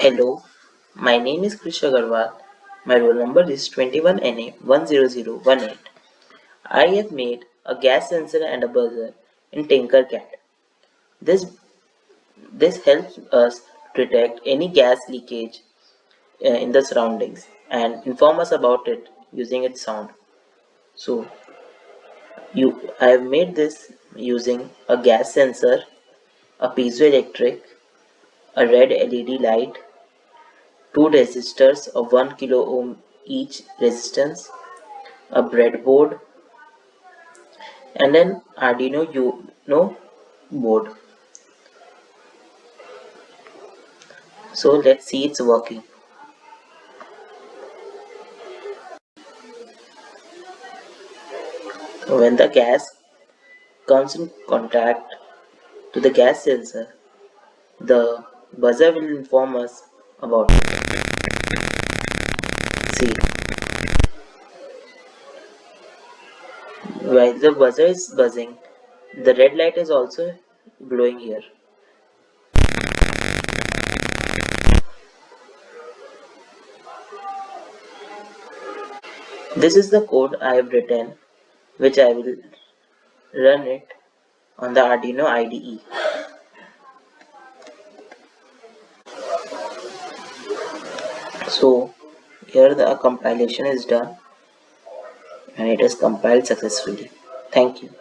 Hello, my name is Krish. My roll number is 21NA10018. I have made a gas sensor and a buzzer in Tinkercad. This this helps us detect any gas leakage in the surroundings and inform us about it using its sound. So I have made this using a gas sensor, a piezoelectric, a red LED light, two resistors of 1 kilo ohm each resistance, a breadboard, and an Arduino Uno board. So let's see it's working. When the gas comes in contact to the gas sensor, the buzzer will inform us about it. See, while the buzzer is buzzing, the red light is also glowing here. This is the code I have written, which I will run it on the Arduino IDE. So here the compilation is done and it is compiled successfully. Thank you.